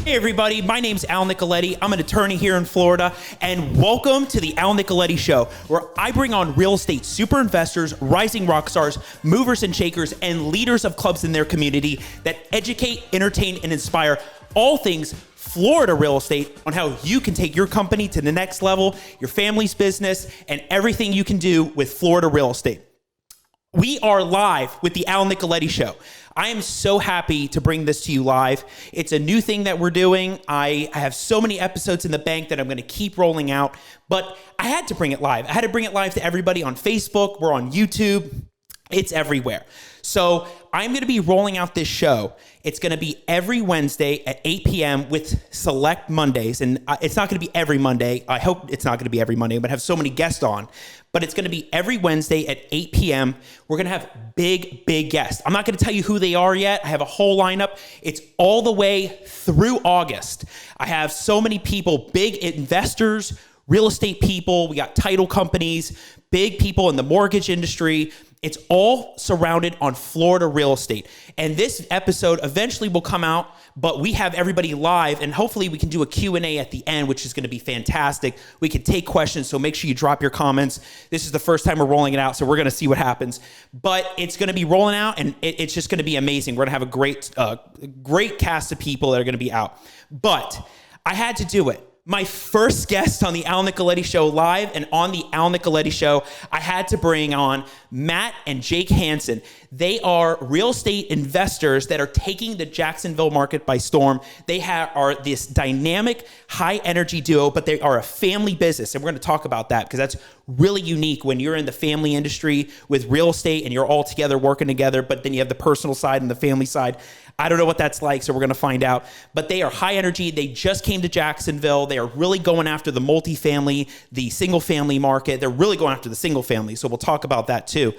Hey everybody, my name's Al Nicoletti. I'm an attorney here in Florida, and welcome to the Al Nicoletti Show, where I bring on real estate super investors, rising rock stars, movers and shakers, and leaders of clubs in their community that educate, entertain, and inspire all things Florida real estate on how you can take your company to the next level, your family's business, and everything you can do with Florida real estate. We are live with the Al Nicoletti Show. I am so happy to bring this to you live. It's a new thing that we're doing. I have so many episodes in the bank that I'm going to keep rolling out, but I had to bring it live. I had to bring it live to everybody on Facebook. We're on YouTube. It's everywhere. So I'm going to be rolling out this show. It's going to be every Wednesday at 8 p.m. with select Mondays. And it's not going to be every Monday. I hope it's not going to be every Monday, but I have so many guests on. But it's going to be every Wednesday at 8 p.m. We're going to have big guests. I'm not going to tell you who they are yet. I have a whole lineup. It's all the way through August. I have so many people, big investors, real estate people. We got title companies, big people in the mortgage industry. It's all surrounded on Florida real estate. And this episode eventually will come out, but we have everybody live, and hopefully we can do a Q&A at the end, which is going to be fantastic. We can take questions, so make sure you drop your comments. This is the first time we're rolling it out, so we're going to see what happens. But it's going to be rolling out, and it's just going to be amazing. We're going to have a great cast of people that are going to be out. But I had to do it. My first guest on the Al Nicoletti Show live, and on the Al Nicoletti Show, I had to bring on Matt and Jake Hansen. They are real estate investors that are taking the Jacksonville market by storm. They are this dynamic, high energy duo, but they are a family business. And we're going to talk about that because that's really unique when you're in the family industry with real estate and you're all together working together, but then you have the personal side and the family side. I don't know what that's like, so we're going to find out. But they are high energy. They just came to Jacksonville. They are really going after the multifamily, the single family market. They're really going after the single family, so we'll talk about that too.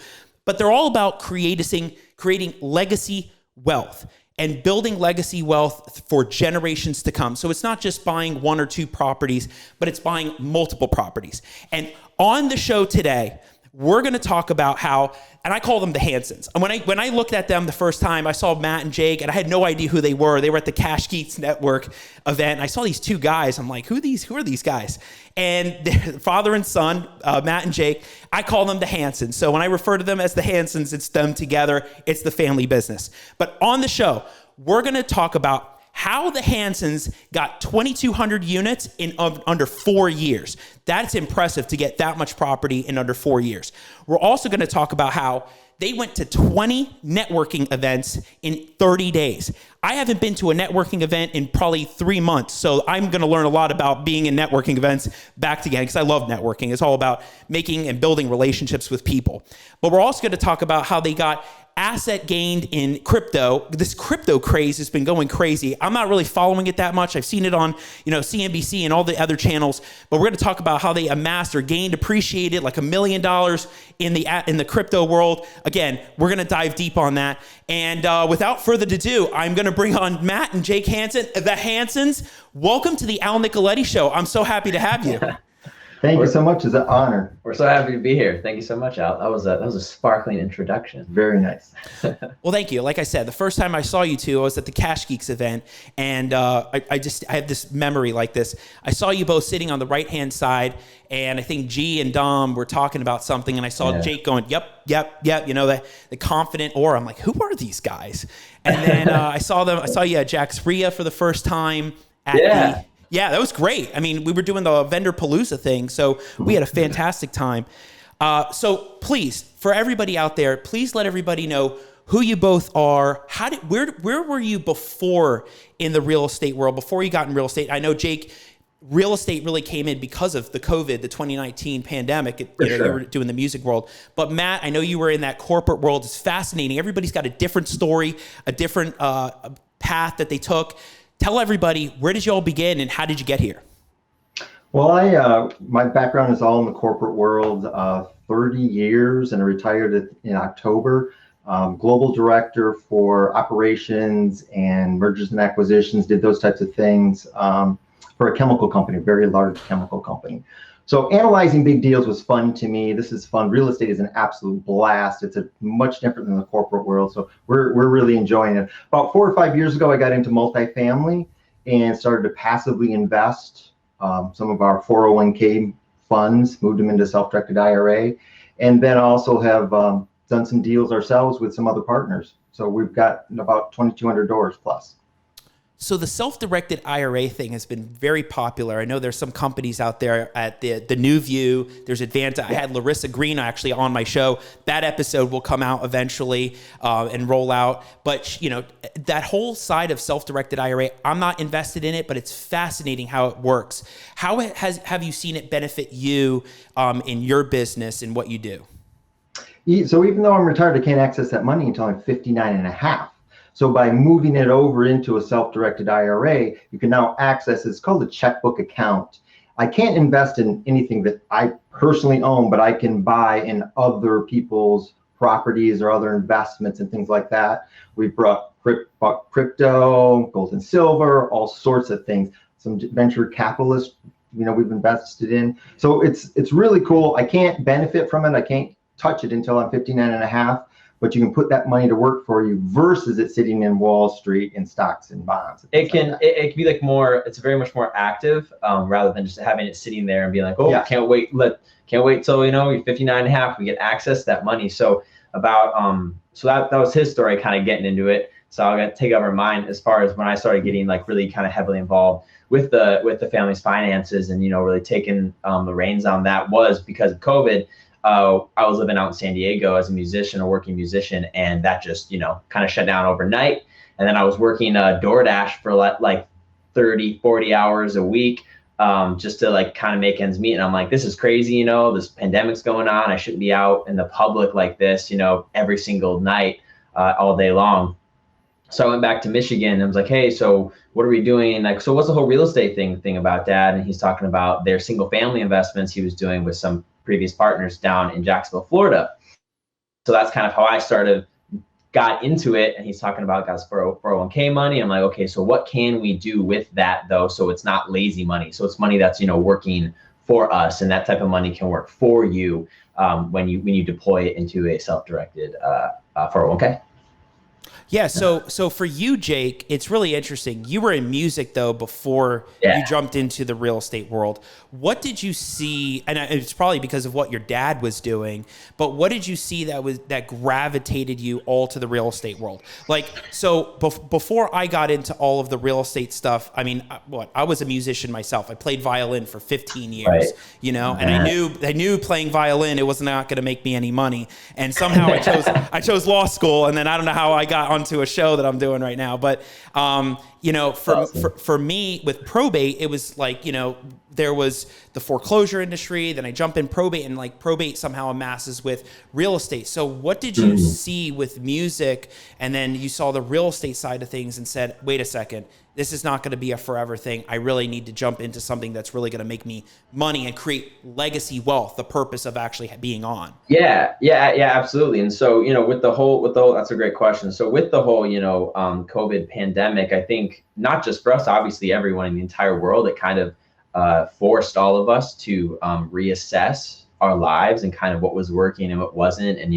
But they're all about creating legacy wealth and building legacy wealth for generations to come. So it's not just buying one or two properties, but it's buying multiple properties. And on the show today, we're going to talk about how, and I call them the Hansens. And when I looked at them the first time, I saw Matt and Jake, and I had no idea who they were. They were at the Cash Geeks Network event, and I saw these two guys. I'm like, who are these guys? And they're father and son, Matt and Jake. I call them the Hansens. So when I refer to them as the Hansens, it's them together. It's the family business. But on the show, we're going to talk about how the Hansens got 2,200 units in under 4 years. That's impressive to get that much property in under 4 years. We're also going to talk about how they went to 20 networking events in 30 days. I haven't been to a networking event in probably 3 months, so I'm going to learn a lot about being in networking events back again because I love networking. It's all about making and building relationships with people. But we're also going to talk about how they got asset gained in crypto. This crypto craze has been going crazy. I'm not really following it that much. I've seen it on, CNBC and all the other channels, but we're going to talk about how they amassed or gained, appreciated like $1 million in the crypto world. Again, we're going to dive deep on that. And without further ado, I'm going to bring on Matt and Jake Hansen, the Hansens. Welcome to the Al Nicoletti Show. I'm so happy to have you. Thank you so much. It's an honor. We're so happy to be here. Thank you so much, Al. That was a sparkling introduction. Very nice. Well, thank you. Like I said, the first time I saw you two, I was at the Cash Geeks event, and I have this memory like this. I saw you both sitting on the right-hand side, and I think G and Dom were talking about something, and I saw Jake going, yep, the confident aura. I'm like, who are these guys? And then I saw you at Jack's RIA for the first time at Yeah, that was great. I mean, we were doing the Vendor Palooza thing, so we had a fantastic time. So please, for everybody out there, please let everybody know who you both are. Where were you before in the real estate world, before you got in real estate? I know, Jake, real estate really came in because of the COVID, the 2019 pandemic. You were doing the music world. But Matt, I know you were in that corporate world. It's fascinating. Everybody's got a different story, a different path that they took. Tell everybody, where did you all begin and how did you get here? Well, my background is all in the corporate world, 30 years, and I retired in October. Global director for operations and mergers and acquisitions, did those types of things for a chemical company, a very large chemical company. So analyzing big deals was fun to me. This is fun. Real estate is an absolute blast. It's much different than the corporate world. So we're really enjoying it. About 4 or 5 years ago, I got into multifamily, and started to passively invest some of our 401k funds, moved them into self-directed IRA, and then also have done some deals ourselves with some other partners. So we've got about 2,200 doors plus. So the self-directed IRA thing has been very popular. I know there's some companies out there at the New View. There's Advanta. I had Larissa Green actually on my show. That episode will come out eventually and roll out. But that whole side of self-directed IRA, I'm not invested in it, but it's fascinating how it works. How have you seen it benefit you in your business and what you do? So even though I'm retired, I can't access that money until I'm 59 and a half. So by moving it over into a self-directed IRA, you can now access, it's called a checkbook account. I can't invest in anything that I personally own, but I can buy in other people's properties or other investments and things like that. We've bought crypto, gold and silver, all sorts of things. Some venture capitalists, we've invested in. So it's really cool. I can't benefit from it. I can't touch it until I'm 59 and a half. But you can put that money to work for you versus it sitting in Wall Street in stocks and bonds. It can be like more. It's very much more active rather than just having it sitting there and being like, can't wait till you're 59 and a half. We get access to that money. So that was his story, kind of getting into it. So I'm gonna take over mine as far as when I started getting like really kind of heavily involved with the family's finances and really taking the reins on that was because of COVID. I was living out in San Diego as a working musician, and that just, kind of shut down overnight. And then I was working DoorDash for like 30, 40 hours a week just to like kind of make ends meet. And I'm like, this is crazy, this pandemic's going on. I shouldn't be out in the public like this, every single night, all day long. So I went back to Michigan and I was like, hey, so what are we doing? Like, so what's the whole real estate thing about, Dad? And he's talking about their single family investments he was doing with some previous partners down in Jacksonville, Florida. So that's kind of how I got into it. And he's talking about guys 401k money. I'm like, okay, so what can we do with that though? So it's not lazy money. So it's money that's, working for us, and that type of money can work for you when you deploy it into a self-directed 401k. Yeah, so for you, Jake, it's really interesting. You were in music, though, before you jumped into the real estate world. What did you see, and it's probably because of what your dad was doing, but what did you see that gravitated you all to the real estate world? Like, so before I got into all of the real estate stuff, I mean, I was a musician myself. I played violin for 15 years, right. And I knew playing violin, it was not going to make me any money. And somehow I chose law school, and then I don't know how I got onto a show that I'm doing right now. But, for me with probate, it was like, there was the foreclosure industry, then I jump in probate, and like probate somehow amasses with real estate. So what did you see with music? And then you saw the real estate side of things and said, wait a second, this is not going to be a forever thing. I really need to jump into something that's really going to make me money and create legacy wealth, the purpose of actually being on. Yeah, absolutely. And so, with the whole, that's a great question. So with the whole, COVID pandemic, I think not just for us, obviously everyone in the entire world, it kind of forced all of us to reassess our lives and kind of what was working and what wasn't. And,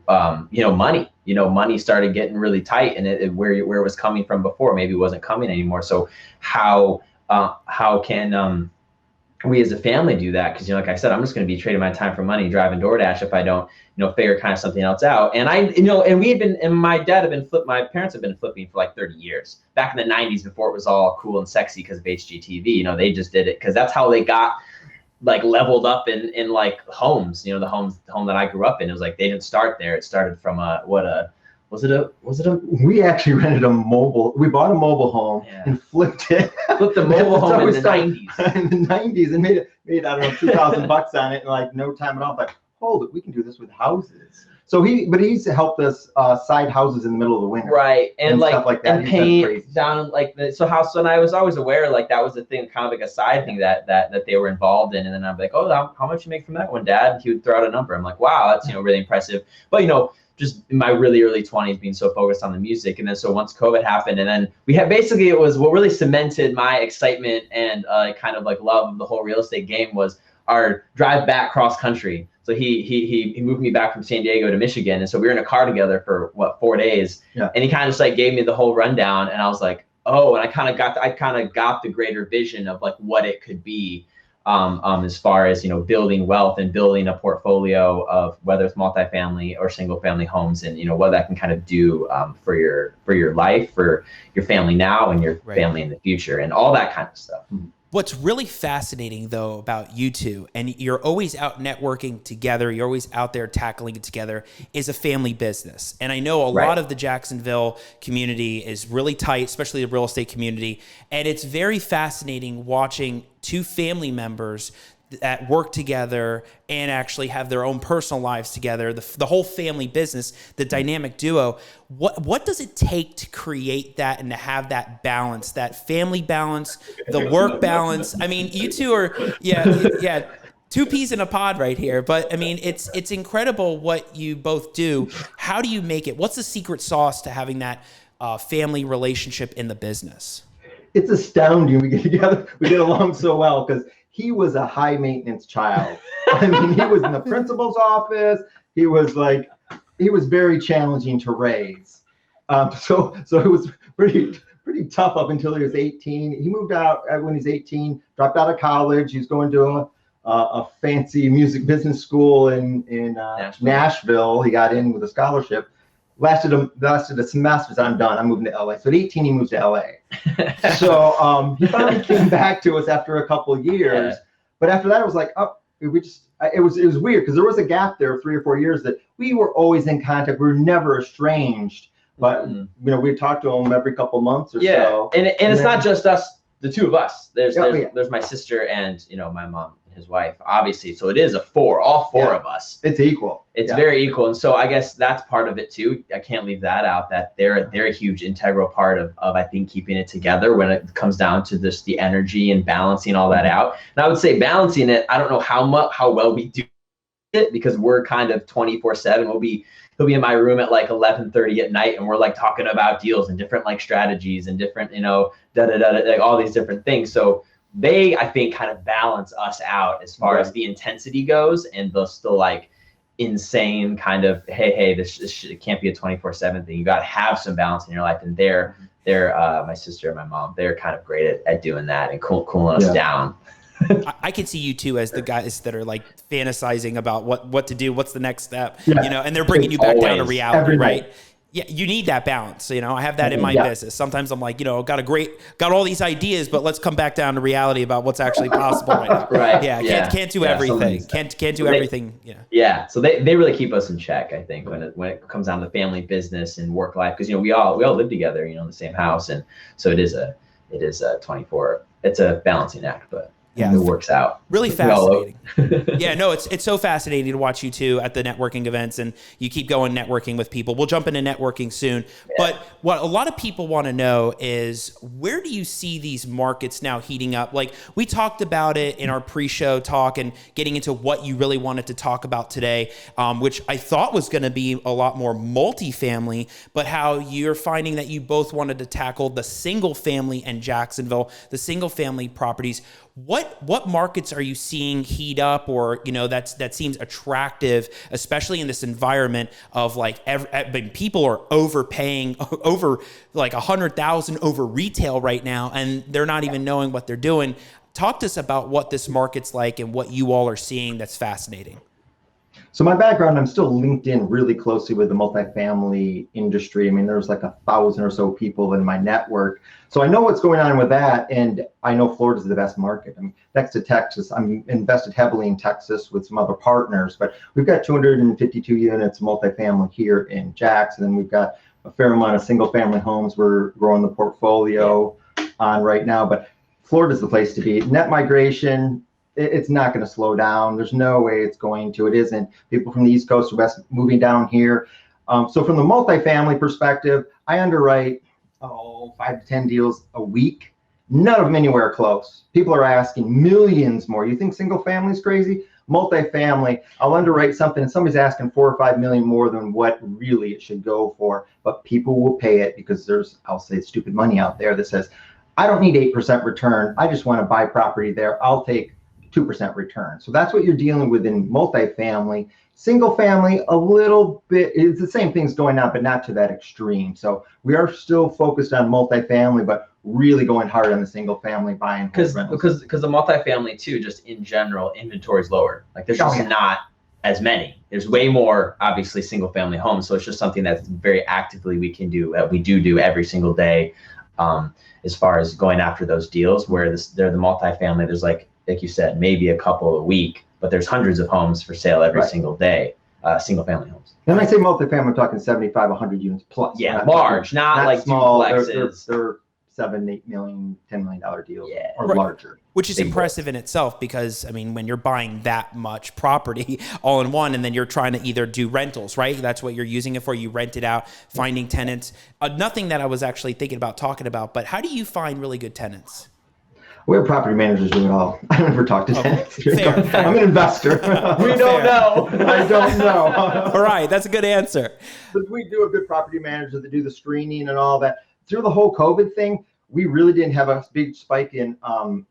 money started getting really tight, and where it was coming from before maybe wasn't coming anymore. So how can we as a family do that? Because like I said, I'm just going to be trading my time for money, driving DoorDash if I don't figure kind of something else out. And my parents have been flipping for like 30 years. Back in the 90s, before it was all cool and sexy because of HGTV, they just did it because that's how they got like leveled up in like homes. The home that I grew up in, it was like they didn't start there. It started from we actually rented we bought a mobile home and flipped it. Flipped a mobile home in the 90s. In the 90s, and made I don't know, $2,000 on it in like no time at all. Like, hold it, we can do this with houses. So he's helped us side houses in the middle of the winter, right? And like stuff like that. And paint down like and I was always aware like that was a thing, kind of like a side thing that they were involved in. And then I'm like, oh, how much you make from that one, Dad? And he would throw out a number. I'm like, wow, that's really impressive. But just in my really early 20s being so focused on the music. And then so once COVID happened, and then we had basically, it was what really cemented my excitement and kind of like love of the whole real estate game was our drive back cross country. So he moved me back from San Diego to Michigan. And so we were in a car together for 4 days. Yeah. And he kind of just like gave me the whole rundown. And I was like, oh, and I kind of got the greater vision of like what it could be, as far as, building wealth and building a portfolio of whether it's multifamily or single family homes, and what that can kind of do for your life, for your family now and your family in the future, and all that kind of stuff. What's really fascinating, though, about you two, and you're always out networking together, you're always out there tackling it together, is a family business. And I know a lot of the Jacksonville community is really tight, especially the real estate community. And it's very fascinating watching two family members that work together and actually have their own personal lives together, the whole family business, the dynamic duo. What does it take to create that and to have that balance, that family balance, the work balance? I mean, you two are, two peas in a pod right here. But I mean, it's incredible what you both do. How do you make it? What's the secret sauce to having that family relationship in the business? It's astounding. We get together, we get along so well because he was a high maintenance child. I mean, he was in the principal's office. He was very challenging to raise. So it was pretty tough up until he was 18. He moved out when he was 18, dropped out of college. He's going to a fancy music business school in Nashville. He got in with a scholarship. Lasted a semester. Said, I'm done. I'm moving to LA. So at 18, he moved to LA. So he finally came back to us after a couple of years. Yeah. But after that, it was like, it was weird because there was a gap there of 3 or 4 years that we were always in contact. We were never estranged, but we talked to him every couple months or so. And it's not just us, the two of us. There's my sister and my mom. His wife, obviously. So it is all four of us. It's equal. It's very equal. And so I guess that's part of it too. I can't leave that out, that they're a huge integral part of I think keeping it together when it comes down to just the energy and balancing all that out. And I would say balancing it, I don't know how well we do it because we're kind of 24/7. He'll be in my room at like 11:30 at night and we're like talking about deals and different like strategies and different, like all these different things. So they, I think, kind of balance us out as far as the intensity goes, and the still like insane kind of, hey, it can't be a 24/7 thing. You got to have some balance in your life. And they're my sister and my mom, they're kind of great at doing that and cooling us down. I can see you two as the guys that are like fantasizing about what to do, what's the next step, and they're bringing you back down to reality, right? Yeah, you need that balance. I have that in my business. Sometimes I'm like, got all these ideas, but let's come back down to reality about what's actually possible right now. Right. Yeah. Can't do everything. Can't do everything. Yeah. Yeah. So they really keep us in check, I think, when it comes down to family business and work life, because we all live together, in the same house, and so it is a 24. It's a balancing act, but. Yeah, it works out. Really fascinating. Yeah, no, it's so fascinating to watch you two at the networking events, and you keep going networking with people. We'll jump into networking soon. Yeah. But what a lot of people want to know is, where do you see these markets now heating up? Like, we talked about it in our pre-show talk and getting into what you really wanted to talk about today, which I thought was going to be a lot more multifamily, but how you're finding that you both wanted to tackle the single family in Jacksonville, the single family properties. What markets are you seeing heat up, or that seems attractive, especially in this environment of like people are overpaying over like $100,000 over retail right now, and they're not even knowing what they're doing. Talk to us about what this market's like and what you all are seeing that's fascinating. So my background, I'm still linked in really closely with the multifamily industry. I mean, there's like 1,000 or so people in my network. So I know what's going on with that. And I know Florida's the best market. I mean, next to Texas, I'm invested heavily in Texas with some other partners, but we've got 252 units multifamily here in Jackson. And we've got a fair amount of single family homes we're growing the portfolio on right now. But Florida's the place to be. Net migration, it's not going to slow down. There's no way it's going to. It isn't. People from the East Coast or West moving down here. So from the multifamily perspective, I underwrite 5 to 10 deals a week. None of them anywhere close. People are asking millions more. You think single family is crazy? Multifamily, I'll underwrite something and somebody's asking 4 or 5 million more than what really it should go for. But people will pay it because there's, I'll say, stupid money out there that says, I don't need 8% return. I just want to buy property there. I'll take 2% return. So that's what you're dealing with in multifamily. Single family, a little bit, it's the same things going on, but not to that extreme. So we are still focused on multifamily, but really going hard on the single family buying. Because the multifamily too, just in general, inventory is lower. Like there's just not as many. There's way more, obviously, single family homes. So it's just something that's very actively we can do. We do every single day, as far as going after those deals. Where they're the multifamily, there's like you said, maybe a couple a week, but there's hundreds of homes for sale every single day. Single family homes. When I say multifamily, I'm talking 75, 100 units plus. Yeah, large, not like small. duplexes. They're $7, $8 million, $10 million deals or Right. larger. Which is impressive in itself because, I mean, when you're buying that much property all in one and then you're trying to either do rentals, right? That's what you're using it for. You rent it out, finding tenants. Nothing that I was actually thinking about talking about, but how do you find really good tenants? We have property managers do it all. I don't ever talk to tenants. Fair. I'm an investor. We don't know. I don't know. All right, that's a good answer. But we do have good property managers that do the screening and all that. Through the whole COVID thing, we really didn't have a big spike in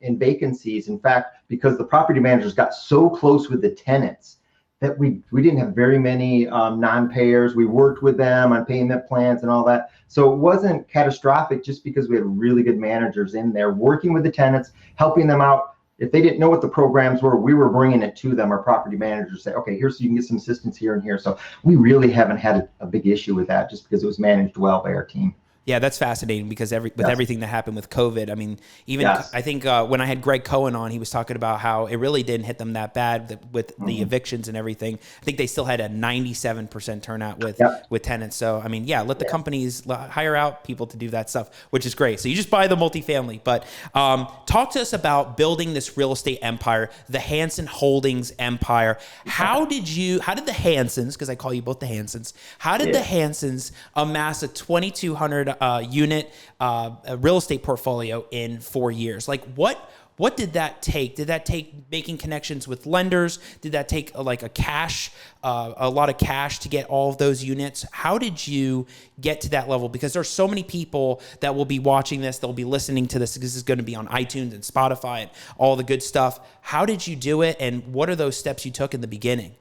vacancies. In fact, because the property managers got so close with the tenants that we didn't have very many non-payers. We worked with them on payment plans and all that. So it wasn't catastrophic just because we had really good managers in there working with the tenants, helping them out. If they didn't know what the programs were, we were bringing it to them. Our property managers say, okay, here's so you can get some assistance here and here. So we really haven't had a big issue with that just because it was managed well by our team. Yeah, that's fascinating because everything that happened with COVID, I mean, even I think when I had Greg Cohen on, he was talking about how it really didn't hit them that bad with the evictions and everything. I think they still had a 97% turnout with tenants. So, I mean, let the companies hire out people to do that stuff, which is great. So you just buy the multifamily. But talk to us about building this real estate empire, the Hanson Holdings empire. How did the Hansons, because I call you both the Hansons, how did the Hansons amass a 2,200 unit real estate portfolio in 4 years? Like what did that take? Did that take making connections with lenders? Did that take a lot of cash to get all of those units? How did you get to that level? Because there's so many people that will be watching this, they'll be listening to this. This is going to be on iTunes and Spotify and all the good stuff. How did you do it? And what are those steps you took in the beginning?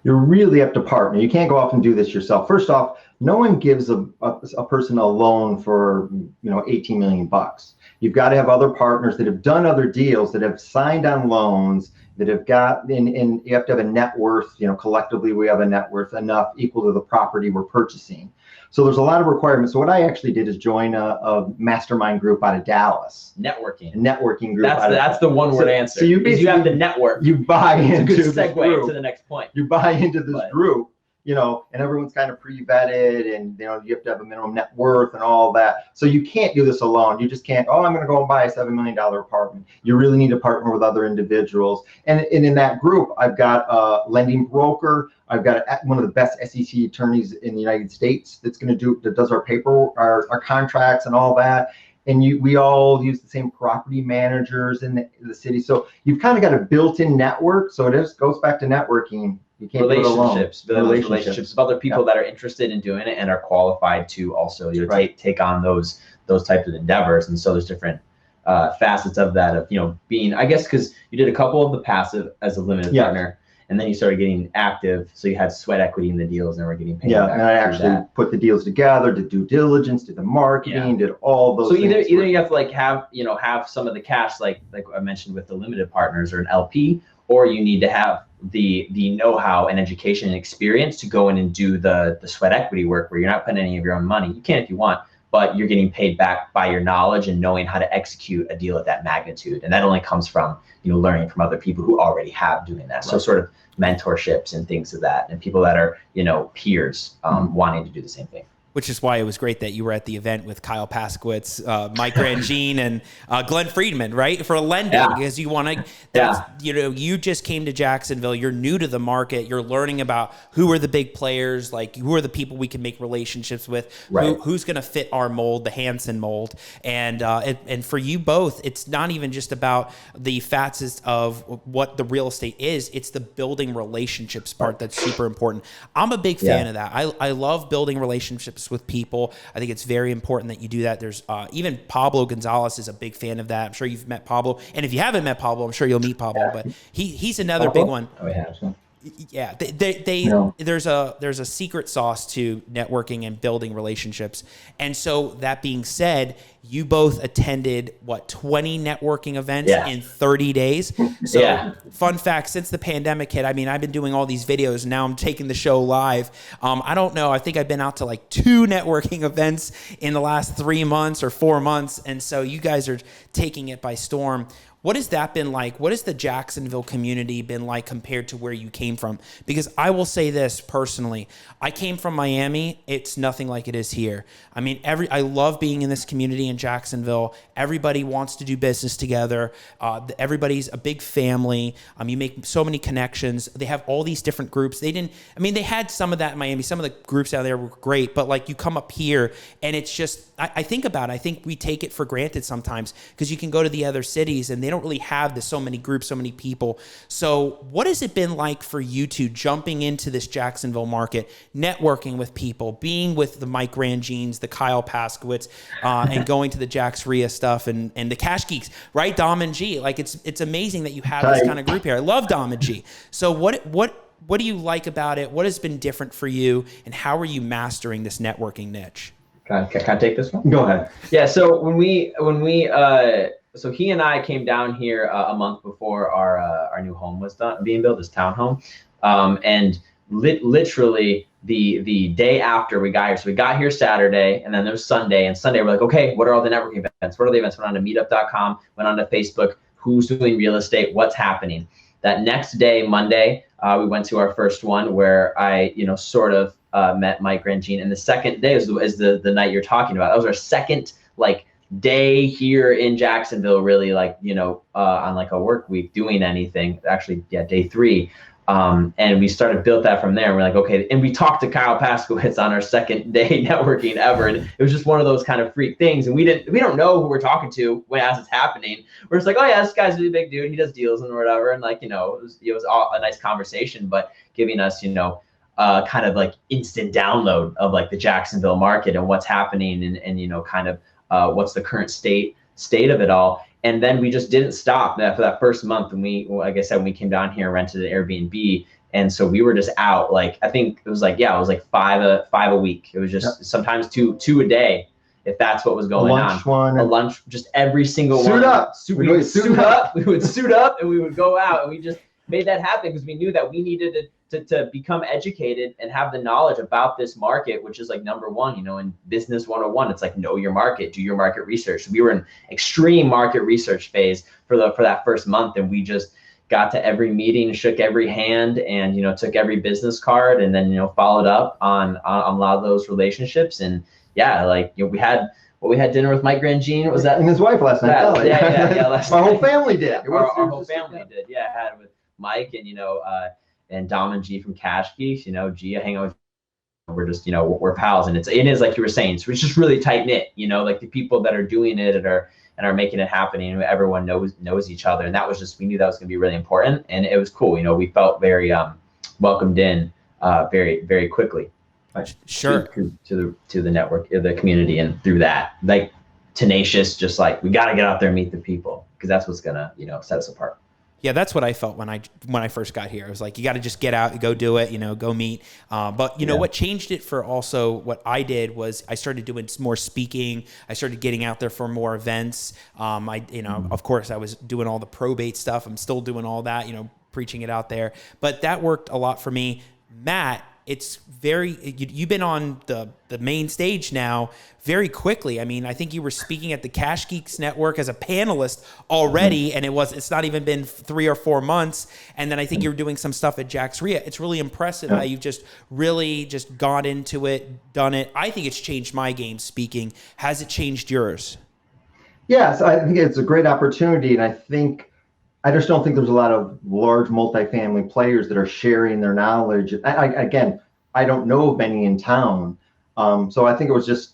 You really have to partner. You can't go off and do this yourself. First off, no one gives a person a loan for 18 million bucks. You've got to have other partners that have done other deals, that have signed on loans, that have got and you have to have a net worth. Collectively we have a net worth enough equal to the property we're purchasing. So there's a lot of requirements. So what I actually did is join a mastermind group out of Dallas. Networking. A networking group. That's the one word answer. So you have the network. You buy into this group. It's a good segue to the next point. You buy into this group, and everyone's kind of pre-vetted, and you have to have a minimum net worth and all that. So you can't do this alone. You just can't. I'm going to go and buy a $7 million apartment. You really need to partner with other individuals. And in that group, I've got a lending broker. I've got one of the best SEC attorneys in the United States that does our paper, our contracts and all that. And we all use the same property managers in the city. So you've kind of got a built-in network. So it goes back to networking. You can't do it alone. Relationships with other people that are interested in doing it and are qualified to also take on those types of endeavors. And so there's different facets of that of being, I guess, because you did a couple of the passive as a limited partner. And then you started getting active, so you had sweat equity in the deals, and we're getting paid. Yeah, and I actually put the deals together, did due diligence, did the marketing, did all those. So things. either you have to have some of the cash, like I mentioned with the limited partners or an LP, or you need to have the know-how and education and experience to go in and do the sweat equity work, where you're not putting any of your own money. You can if you want, but you're getting paid back by your knowledge and knowing how to execute a deal at that magnitude. And that only comes from learning from other people who already have doing that. So sort of mentorships and things of that, and people that are peers wanting to do the same thing. Which is why it was great that you were at the event with Kyle Paskowitz, Mike Grangine, and Glenn Friedman, right? For lending, because you want to, you just came to Jacksonville. You're new to the market. You're learning about who are the big players, like who are the people we can make relationships with, who's going to fit our mold, the Hanson mold. And for you both, it's not even just about the facets of what the real estate is. It's the building relationships part that's super important. I'm a big fan of that. I love building relationships with people. I think it's very important that you do that. There's even Pablo Gonzalez is a big fan of that. I'm sure you've met Pablo, and if you haven't met Pablo, I'm sure you'll meet Pablo. But he's another big one. Oh, yeah. Yeah, there's a secret sauce to networking and building relationships. And so that being said, you both attended 20 networking events in 30 days. So fun fact, since the pandemic hit, I mean, I've been doing all these videos. Now I'm taking the show live. I don't know. I think I've been out to like 2 networking events in the last 3 months or 4 months. And so you guys are taking it by storm. What has that been like? What has the Jacksonville community been like compared to where you came from? Because I will say this personally, I came from Miami. It's nothing like it is here. I mean, I love being in this community in Jacksonville. Everybody wants to do business together. Everybody's a big family. You make so many connections. They have all these different groups. They had some of that in Miami. Some of the groups out there were great, but like you come up here and it's just, I think about it. I think we take it for granted sometimes because you can go to the other cities and they don't really have so many groups, so many people. So what has it been like for you two jumping into this Jacksonville market, networking with people, being with the Mike Rangines, the Kyle Paskowitz, and going to the Jax Ria stuff and the Cash Geeks, right? Dom and G. Like it's amazing that you have this kind of group here. I love Dom and G. So what do you like about it? What has been different for you and how are you mastering this networking niche? Can I take this one? Go ahead. Yeah. So so he and I came down here a month before our new home was being built, this townhome, and literally the day after we got here. So we got here Saturday, and then there was Sunday. And Sunday we're like, okay, what are all the networking events? What are the events? Went on to meetup.com, went on to Facebook. Who's doing real estate? What's happening? That next day, Monday, we went to our first one where I, sort of met Mike Rangine. And the second day is the night you're talking about. That was our second day here in Jacksonville, really on like a work week doing anything. Actually, day 3. And we built that from there. And we're like, okay. And we talked to Kyle Paskowitz on our second day networking ever. And it was just one of those kind of freak things. And we don't know who we're talking to as it's happening. We're just like, oh yeah, this guy's a really big dude. He does deals and whatever. And it was all a nice conversation, but giving us, kind of like instant download of like the Jacksonville market and what's happening and kind of what's the current state of it all. And then we just didn't stop for that first month. And like I said, when we came down here and rented an Airbnb. And so we were just out, I think it was five a week. It was just sometimes two a day, if that's what was going on. A lunch, just every single one. Suit up. We would suit up. We would suit up and we would go out, and we just made that happen because we knew that we needed to become educated and have the knowledge about this market, which is number one, in business 101, it's know your market, do your market research. We were in extreme market research phase for that first month. And we just got to every meeting, shook every hand, and, took every business card, and then, followed up on a lot of those relationships. And we had dinner with Mike Rangine. Was that? And his wife last night. Yeah. Last night. Our whole family did. Our whole family did. Yeah. I had it with Mike and Dom and G from Cash Geeks. G, I hang out with. We're just, we're pals, and it is like you were saying. So it's just really tight knit. The people that are doing it and are making it happen. Everyone knows each other, and that was just, we knew that was going to be really important, and it was cool. We felt very welcomed in very, very quickly. Sure. To the network, the community, and through that, tenacious, just we got to get out there and meet the people, because that's what's gonna set us apart. Yeah, that's what I felt when I first got here. I was like, you got to just get out, go do it, go meet. But what changed it for also what I did was I started doing more speaking. I started getting out there for more events. Of course, I was doing all the probate stuff. I'm still doing all that, preaching it out there. But that worked a lot for me. Matt, it's you've been on the main stage now very quickly. I mean, I think you were speaking at the Cash Geeks Network as a panelist already, and it's not even been 3 or 4 months. And then I think you were doing some stuff at Jax Ria. It's really impressive how you've just really just got into it, done it. I think it's changed my game speaking. Has it changed yours? Yes, I think it's a great opportunity, and I just don't think there's a lot of large multifamily players that are sharing their knowledge. I don't know of any in town. So I think it was just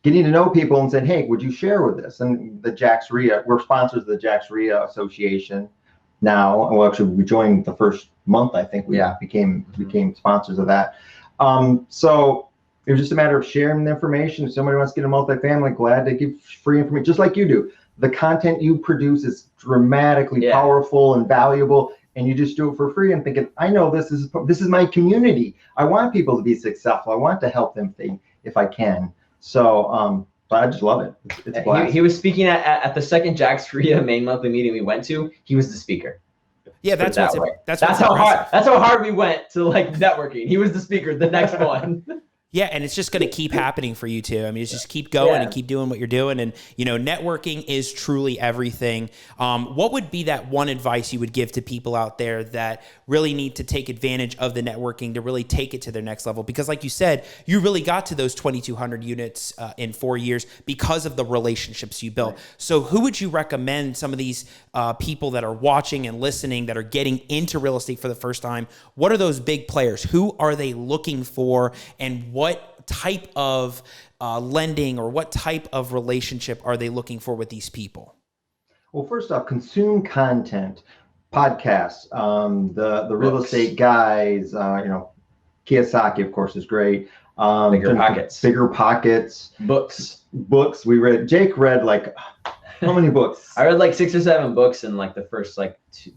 getting to know people and saying, hey, would you share with this? And the Jax Ria, we're sponsors of the Jax Ria Association now. Well, actually, we joined the first month, I think we became sponsors of that. So it was just a matter of sharing the information. If somebody wants to get a multifamily, glad to give free information, just like you do. The content you produce is dramatically powerful and valuable, and you just do it for free and thinking, I know this is my community. I want people to be successful. I want to help them if I can. So But I just love it. It's a blast. He was speaking at the second Jack's Korea main monthly meeting we went to. He was the speaker. Yeah, that's how hard we went to like networking. He was the speaker the next one. Yeah, and it's just going to keep happening for you too. I mean, it's just keep going and keep doing what you're doing. And, you know, networking is truly everything. What would be that one advice you would give to people out there that really need to take advantage of the networking to really take it to their next level? Because like you said, you really got to those 2,200 units in 4 years because of the relationships you built. Right. So who would you recommend some of these people that are watching and listening that are getting into real estate for the first time? What are those big players? Who are they looking for, and what type of lending or what type of relationship are they looking for with these people? Well, first off, consume content, podcasts, the real estate guys, Kiyosaki, of course, is great. Bigger Pockets. Books. Jake read like, how many books? I read like 6 or 7 books in like the first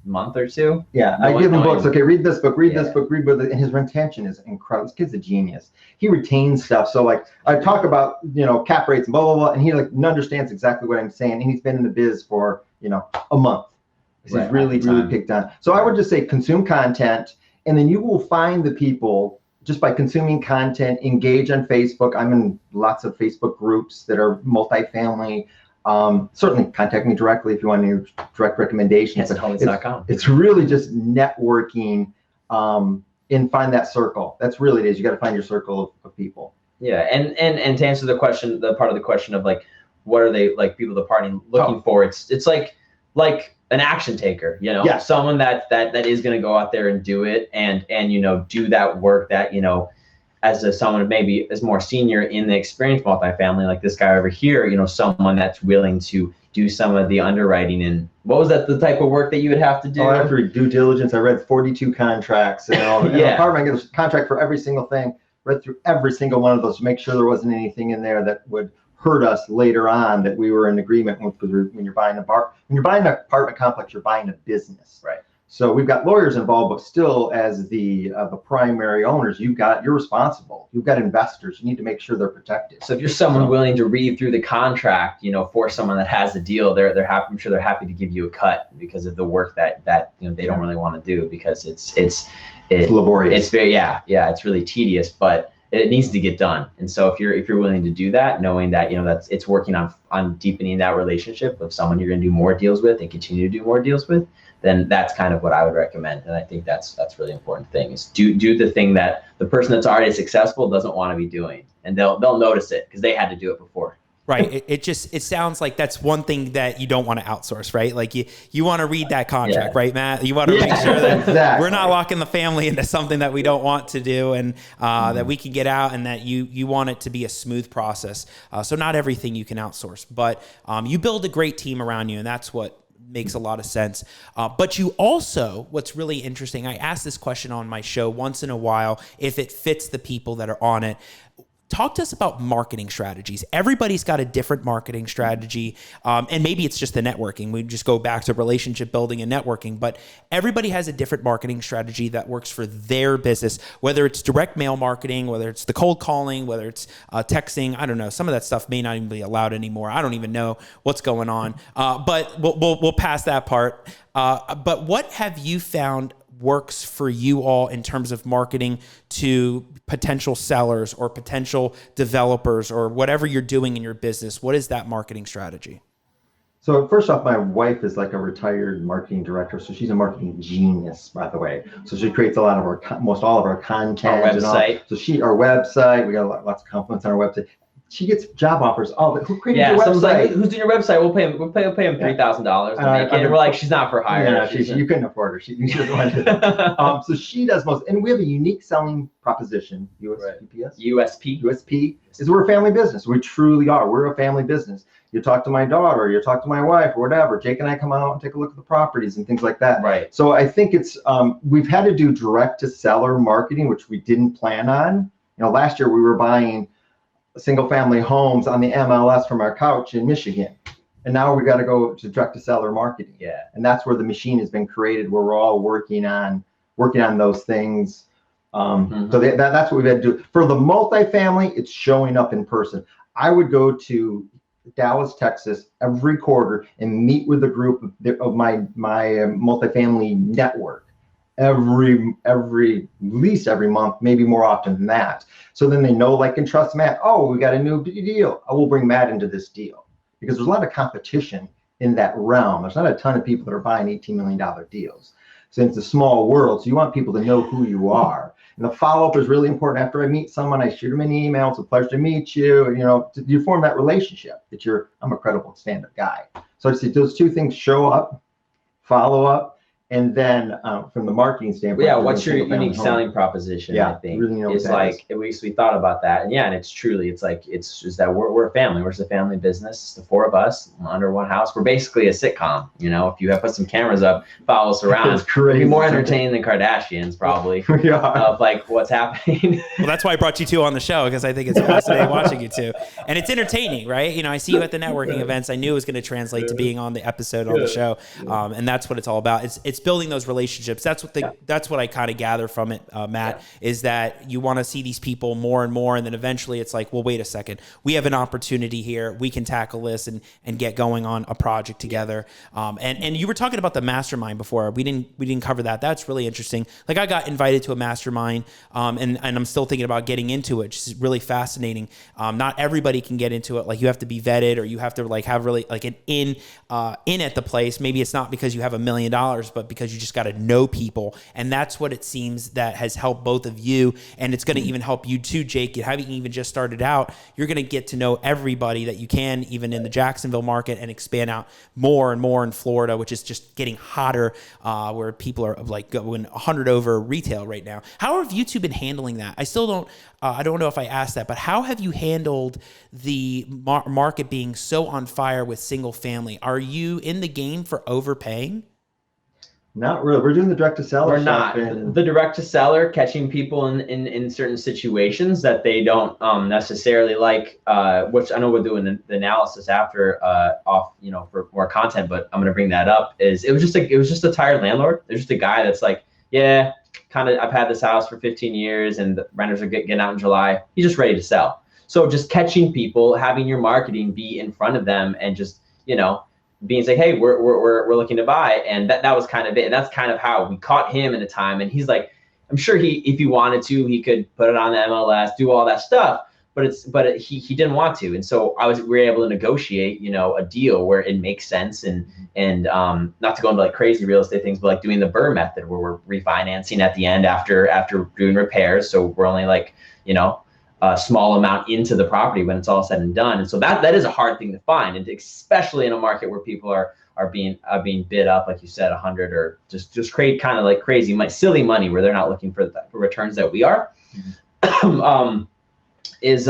month or two. Yeah, I give him books. Okay, read this book, read this book, and his retention is incredible. This kid's a genius. He retains stuff. So like I talk about, cap rates and blah, blah, blah, and he understands exactly what I'm saying. And he's been in the biz for, a month. He's really picked on. So I would just say consume content, and then you will find the people just by consuming content. Engage on Facebook. I'm in lots of Facebook groups that are multifamily. Certainly contact me directly if you want any direct recommendations. It's really just networking and find that circle. That's really it is. You got to find your circle of people. Yeah. And to answer the question, the part of the question of like, what are they like people departing looking for? It's like an action taker, someone that is going to go out there and do it and do that work that, as someone maybe is more senior in the experienced multifamily, like this guy over here, someone that's willing to do some of the underwriting. And what was that, the type of work that you would have to do? I have to read due diligence. I read 42 contracts and all. Apartment, I get a contract for every single thing. Read through every single one of those to make sure there wasn't anything in there that would hurt us later on that we were in agreement with. Because when you're buying an apartment complex, you're buying a business. Right. So we've got lawyers involved, but still, as the primary owners, you're responsible. You've got investors. You need to make sure they're protected. So if you're someone willing to read through the contract, for someone that has a deal, they're happy. I'm sure they're happy to give you a cut because of the work that they don't really want to do because it's laborious. It's very it's really tedious, but it needs to get done. And so if you're willing to do that, knowing that it's working on deepening that relationship with someone you're going to do more deals with and continue to do more deals with, then that's kind of what I would recommend. And I think that's really important thing is do the thing that the person that's already successful doesn't want to be doing, and they'll notice it because they had to do it before. Right. It sounds like that's one thing that you don't want to outsource, right? Like you want to read that contract, right, Matt? You want to make sure that we're not locking the family into something that we don't want to do, and that we can get out, and that you want it to be a smooth process. So not everything you can outsource, but you build a great team around you, and that's what makes a lot of sense. But you also, what's really interesting, I ask this question on my show once in a while, if it fits the people that are on it. Talk to us about marketing strategies. Everybody's got a different marketing strategy, and maybe it's just the networking. We just go back to relationship building and networking, but everybody has a different marketing strategy that works for their business, whether it's direct mail marketing, whether it's the cold calling, whether it's texting. I don't know. Some of that stuff may not even be allowed anymore. I don't even know what's going on, but we'll pass that part. But what have you found works for you all in terms of marketing to potential sellers or potential developers or whatever you're doing in your business? What is that marketing strategy? So first off, my wife is like a retired marketing director, so she's a marketing genius, by the way. So she creates a lot of most all of our content. Our website. Our website, we got lots of compliments on our website. She gets job offers. Oh, but who created your website? Like, who's doing your website? We'll pay him $3,000 to make it. And we're like, she's not for hire. Yeah, you couldn't afford her. She doesn't want to do that. So she does most, and we have a unique selling proposition. USP is we're a family business. We truly are. We're a family business. You talk to my daughter, you talk to my wife, or whatever. Jake and I come out and take a look at the properties and things like that. Right. So I think it's we've had to do direct to seller marketing, which we didn't plan on. Last year we were buying single family homes on the MLS from our couch in Michigan. And now we got to go to direct to seller marketing. Yeah. And that's where the machine has been created, where we're all working on those things. So that's what we've had to do. For the multifamily, it's showing up in person. I would go to Dallas, Texas every quarter and meet with a group of my multifamily network at least every month, maybe more often than that. So then they know, like, and trust Matt. Oh, we got a new deal. I will bring Matt into this deal, because there's a lot of competition in that realm. There's not a ton of people that are buying $18 million deals. So it's a small world. So you want people to know who you are. And the follow-up is really important. After I meet someone, I shoot them an email. It's a pleasure to meet you. And, you form that relationship that I'm a credible stand-up guy. So I say those two things: show up, follow up, and then from the marketing standpoint. Yeah, what's your unique selling proposition? Yeah, I think really it's like, at least we thought about that, and and it's truly, it's just that we're a family. We're just a family business. It's the four of us under one house. We're basically a sitcom. If you have put some cameras up, follow us around. It's crazy. We'll be more entertaining than Kardashians, probably. Of like what's happening. Well, that's why I brought you two on the show, because I think it's fascinating watching you two, and it's entertaining, right? I see you at the networking events. I knew it was going to translate to being on the episode on the show, and that's what it's all about. It's building those relationships. That's what I kind of gather from it, Matt, is that you want to see these people more and more, and then eventually it's like, well, wait a second, we have an opportunity here. We can tackle this and get going on a project together. And you were talking about the mastermind before. We didn't cover that. That's really interesting. Like, I got invited to a mastermind, and I'm still thinking about getting into it. Which is really fascinating. Not everybody can get into it. Like, you have to be vetted, or you have to have really like an in at the place. Maybe it's not because you have $1 million, but because you just got to know people. And that's what it seems that has helped both of you. And it's going to even help you too, Jake. Having even just started out, you're going to get to know everybody that you can, even in the Jacksonville market, and expand out more and more in Florida, which is just getting hotter, where people are like going 100 over retail right now. How have you two been handling that? I still don't, I don't know if I asked that, but how have you handled the market being so on fire with single family? Are you in the game for overpaying? Not really. We're doing the direct to seller. We're not. The direct to seller, catching people in certain situations that they don't necessarily like, which I know we're doing the analysis after for more content, but I'm gonna bring that up. It was just a tired landlord. There's just a guy that's like, yeah, kind of, I've had this house for 15 years and the renters are getting out in July. He's just ready to sell. So just catching people, having your marketing be in front of them, and just being like, hey, we're looking to buy, and that was kind of it. And that's kind of how we caught him in a time. And he's like, I'm sure if he wanted to, he could put it on the MLS, do all that stuff, but he didn't want to. And so we were able to negotiate, a deal where it makes sense, and not to go into like crazy real estate things, but like doing the BRRRR method, where we're refinancing at the end after doing repairs. So we're only like, a small amount into the property when it's all said and done. And so that is a hard thing to find, and especially in a market where people are being bid up, like you said, 100, or just create kind of like crazy silly money where they're not looking for returns that we are. Is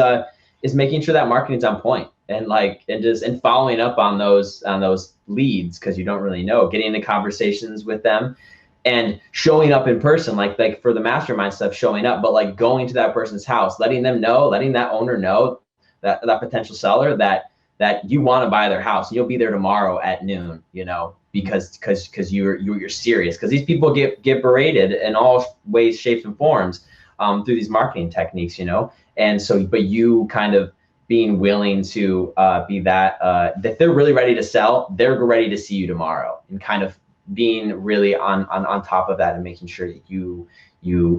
making sure that marketing's on point, and following up on those leads, because you don't really know, getting into conversations with them, and showing up in person, like for the mastermind stuff, showing up, but like going to that person's house, letting that owner know, that potential seller, that you want to buy their house, and you'll be there tomorrow at noon, because you're serious, because these people get berated in all ways, shapes, and forms through these marketing techniques, and so, but you kind of being willing to be that they're really ready to sell, they're ready to see you tomorrow, and kind of being really on top of that, and making sure that you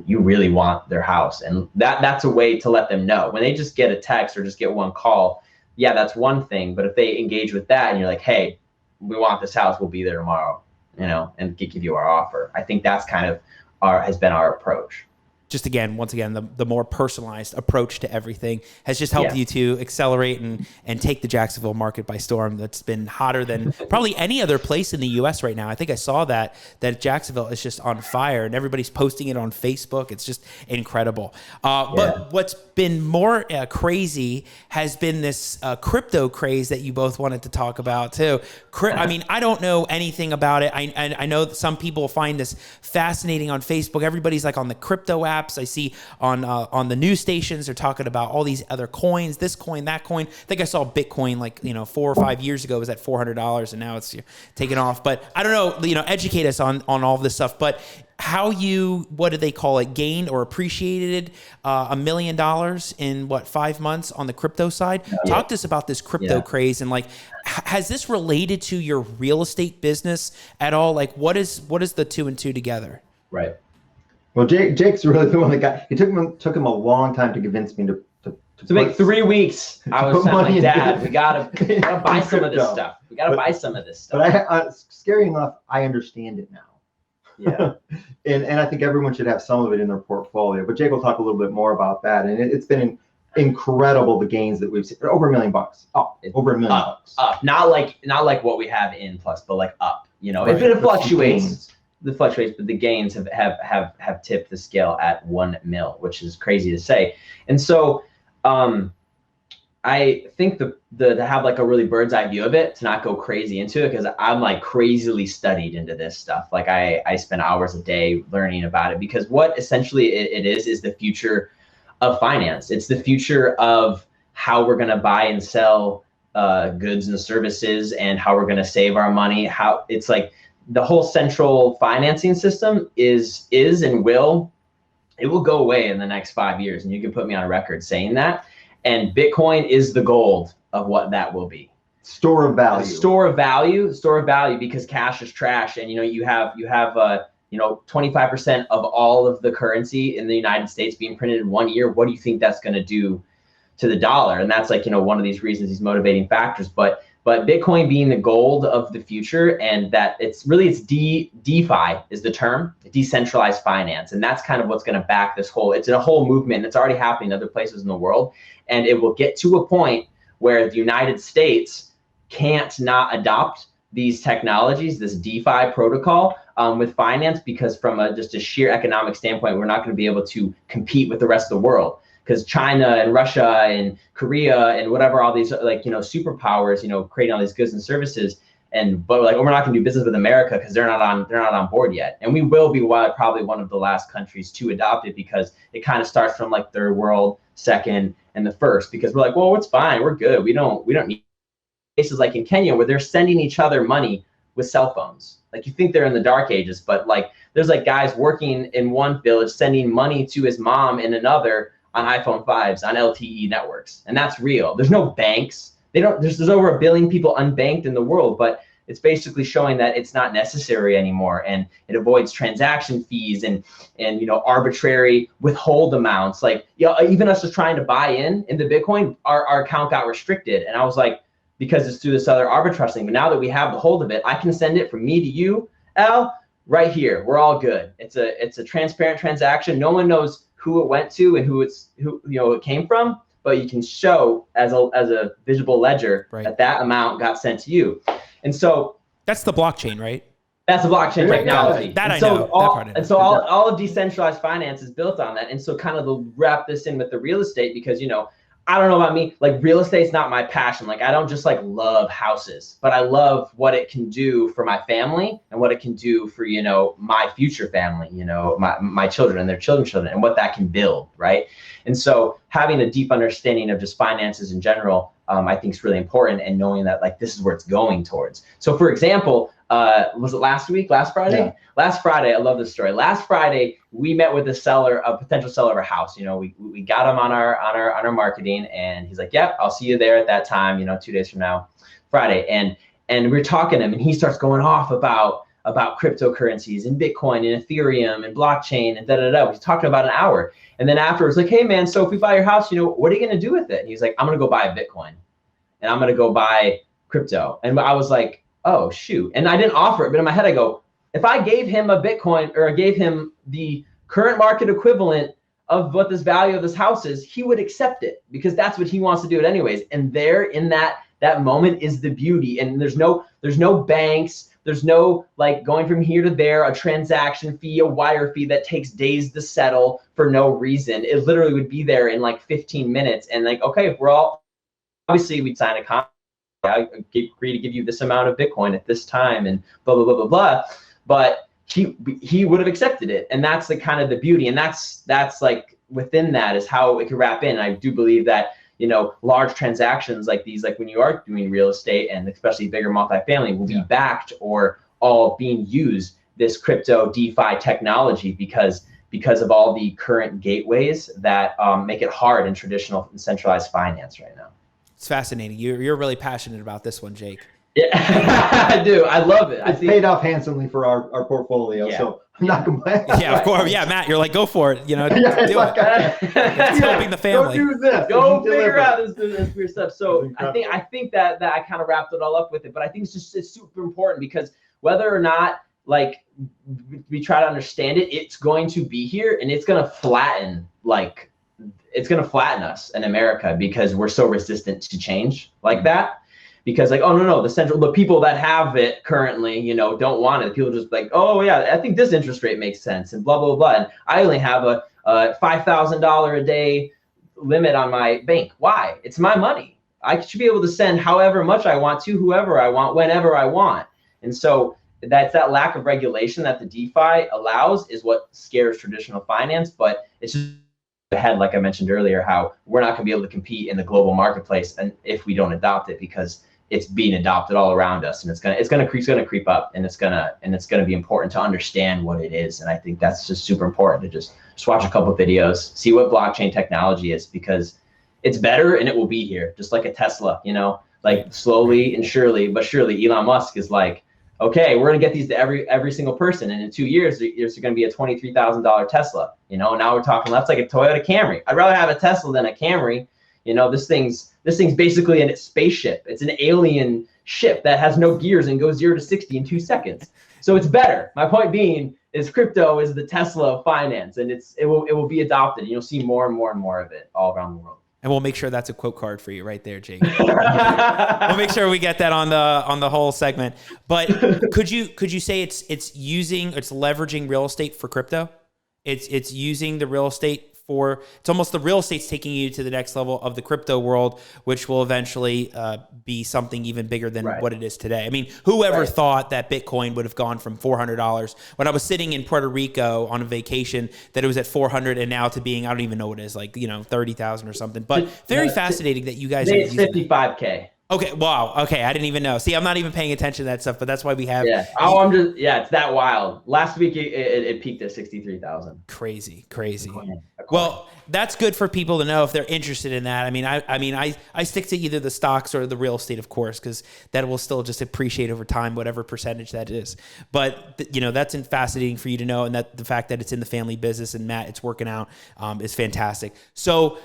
really want their house. And that's a way to let them know. When they just get a text or just get one call, yeah, that's one thing. But if they engage with that, and you're like, hey, we want this house, we'll be there tomorrow, and give you our offer. I think that's kind of has been our approach. Just once again, the more personalized approach to everything has just helped you to accelerate and take the Jacksonville market by storm. That's been hotter than probably any other place in the U.S. right now. I think I saw that Jacksonville is just on fire, and everybody's posting it on Facebook. It's just incredible. But what's been more crazy has been this crypto craze that you both wanted to talk about too. I mean, I don't know anything about it. I know that some people find this fascinating on Facebook. Everybody's like on the crypto app. apps. I see on the news stations they're talking about all these other coins, this coin, that coin. I think I saw Bitcoin 4 or 5 years ago was at $400 and now it's taken off. But I don't know, educate us on all this stuff. But how you, what do they call it, gained or appreciated $1 million in 5 months on the crypto side? Yeah. Talk to us about this crypto craze and has this related to your real estate business at all? What is the two and two together? Right. Well, Jake's really the one that got. It took him a long time to convince me to make 3 weeks. I was telling my dad, we gotta buy some of this stuff. We gotta buy some of this stuff. But scary enough, I understand it now. Yeah. and I think everyone should have some of it in their portfolio. But Jake will talk a little bit more about that. And it's been incredible, the gains that we've seen. Over $1 million. Over $1 million. Up. Not like what we have in Plus, but up. It fluctuates. The fluctuates, but the gains have tipped the scale at 1 mil, which is crazy to say. And so I think to have a really bird's eye view of it, to not go crazy into it, because I'm crazily studied into this stuff. I spend hours a day learning about it, because what essentially it is the future of finance. It's the future of how we're going to buy and sell goods and services, and how we're going to save our money. How it's the whole central financing system is and will go away in the next 5 years. And you can put me on record saying that. And Bitcoin is the gold of what that will be. Store of value. Store of value, because cash is trash. And you have 25% of all of the currency in the United States being printed in 1 year. What do you think that's going to do to the dollar? And that's one of these reasons, these motivating factors. But Bitcoin being the gold of the future, and that it's DeFi is the term, decentralized finance. And that's kind of what's going to back this it's a whole movement. It's already happening in other places in the world. And it will get to a point where the United States can't not adopt these technologies, this DeFi protocol with finance, because from just a sheer economic standpoint, we're not going to be able to compete with the rest of the world. Because China and Russia and Korea and whatever, all these superpowers, creating all these goods and services, but we're not going to do business with America because they're not on board yet. And we will be probably one of the last countries to adopt it, because it kind of starts from third world, second, and the first, because we're well, it's fine, we're good. We don't need cases like in Kenya where they're sending each other money with cell phones. You think they're in the dark ages, but there's guys working in one village sending money to his mom in another on iPhone 5s on LTE networks. And that's real. There's no banks. There's over 1 billion people unbanked in the world, but it's basically showing that it's not necessary anymore. And it avoids transaction fees and arbitrary withhold amounts. Even us just trying to buy into Bitcoin, our account got restricted. And I was because it's through this other arbitrage thing. But now that we have the hold of it, I can send it from me to you, Al, right here. We're all good. It's a transparent transaction. No one knows who it went to and who it came from, but you can show as a visible ledger that amount got sent to you. And so that's the blockchain, right? That's the blockchain technology. That I know. All of decentralized finance is built on that. And so kind of to wrap this in with the real estate, because I don't know about me, real estate's not my passion. I don't just love houses, but I love what it can do for my family and what it can do for, my future family, my children and their children's children, and what that can build, right? And so having a deep understanding of just finances in general, I think is really important, and knowing that this is where it's going towards. So for example, was it last Friday? Yeah. Last Friday, I love this story. Last Friday, we met with a potential seller of a house. We got him on our marketing, and he's yep, I'll see you there at that time, 2 days from now, Friday. And we're talking to him, and he starts going off about cryptocurrencies and Bitcoin and Ethereum and blockchain and da-da-da. We're talking about an hour. And then afterwards, hey man, so if we buy your house, what are you going to do with it? And he's I'm going to go buy a Bitcoin, and I'm going to go buy crypto. And I was oh shoot. And I didn't offer it, but in my head I go, if I gave him a Bitcoin, or I gave him the current market equivalent of what this value of this house is, he would accept it, because that's what he wants to do it anyways. And there in that moment is the beauty. And there's no banks, there's no going from here to there, a transaction fee, a wire fee that takes days to settle for no reason. It literally would be there in 15 minutes. And okay, if we're all, obviously we'd sign a contract. I agree to give you this amount of Bitcoin at this time, and blah, blah, blah, blah, blah. But he would have accepted it. And that's the kind of the beauty. And that's like within that is how it could wrap in. And I do believe that, you know, large transactions like these, like when you are doing real estate and especially bigger multifamily, will be backed or all being used this crypto DeFi technology because of all the current gateways that make it hard in traditional and centralized finance right now. It's fascinating. You're really passionate about this one, Jake. Yeah, I do. I love it. It's paid off handsomely for our portfolio, so I'm not complaining. Yeah, of course. Yeah, Matt, you're like, go for it. You know, do it. It's helping the family. Go do this. Go figure out this weird stuff. So I think that I kind of wrapped it all up with it, but I think it's super important because whether or not like we try to understand it, it's going to be here and it's going to flatten us in America because we're so resistant to change like that. Because like, oh no, the people that have it currently, you know, don't want it. People just like, oh yeah, I think this interest rate makes sense and blah, blah, blah. And I only have a $5,000 a day limit on my bank. Why? It's my money. I should be able to send however much I want to whoever I want, whenever I want. And so that's that lack of regulation that the DeFi allows is what scares traditional finance, but it's just ahead, like I mentioned earlier, how we're not going to be able to compete in the global marketplace and if we don't adopt it because it's being adopted all around us, and it's gonna creep up, and it's gonna be important to understand what it is. And I think that's just super important to just watch a couple of videos, see what blockchain technology is, because it's better and it will be here, just like a Tesla, you know, like slowly and surely, Elon Musk is like, okay, we're gonna get these to every single person, and in 2 years there's gonna be a $23,000 Tesla. You know, now we're talking that's like a Toyota Camry. I'd rather have a Tesla than a Camry. You know, this thing's basically a spaceship. It's an alien ship that has no gears and goes 0 to 60 in 2 seconds. So it's better. My point being is crypto is the Tesla of finance, and it will be adopted. You'll see more and more and more of it all around the world. And we'll make sure that's a quote card for you right there, Jake. We'll make sure we get that on the whole segment. But could you say it's leveraging real estate for crypto? It's using the real estate it's almost the real estate's taking you to the next level of the crypto world, which will eventually be something even bigger than what it is today. I mean, whoever thought that Bitcoin would have gone from $400 when I was sitting in Puerto Rico on a vacation, that it was at 400 and now to being, I don't even know what it is, like, you know, 30,000 or something. But very fascinating that you guys are using 55K. Okay. Wow. Okay. I didn't even know. See, I'm not even paying attention to that stuff, but that's why we have. Yeah. Oh, it's that wild. Last week it peaked at 63,000. Crazy. Well, that's good for people to know if they're interested in that. I stick to either the stocks or the real estate, of course, because that will still just appreciate over time, whatever percentage that is. But you know, that's fascinating for you to know, and that the fact that it's in the family business and Matt, it's working out, is fantastic. So,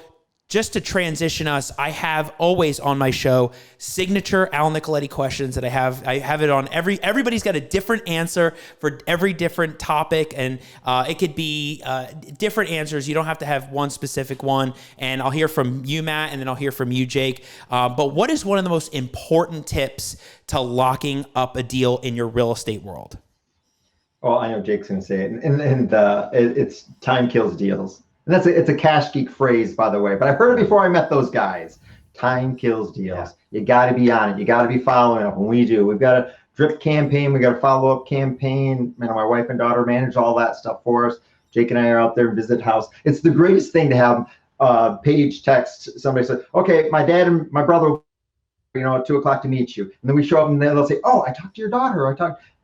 just to transition us, I have always on my show signature Al Nicoletti questions that I have it on everybody's got a different answer for every different topic, and it could be different answers. You don't have to have one specific one. And I'll hear from you, Matt, and then I'll hear from you, Jake. But what is one of the most important tips to locking up a deal in your real estate world? Well, I know Jake's going to say it, and it's time kills deals. And it's a cash geek phrase, by the way, but I've heard it before I met those guys. Time kills deals. You got to be on it. You got to be following up. And we do. We've got a drip campaign. We got a follow-up campaign. You know, my wife and daughter manage all that stuff for us. Jake and I are out there and visit house. It's the greatest thing to have page text. Somebody says, okay, my dad and my brother, you know, at 2 o'clock to meet you. And then we show up and then they'll say, oh, I talked to your daughter.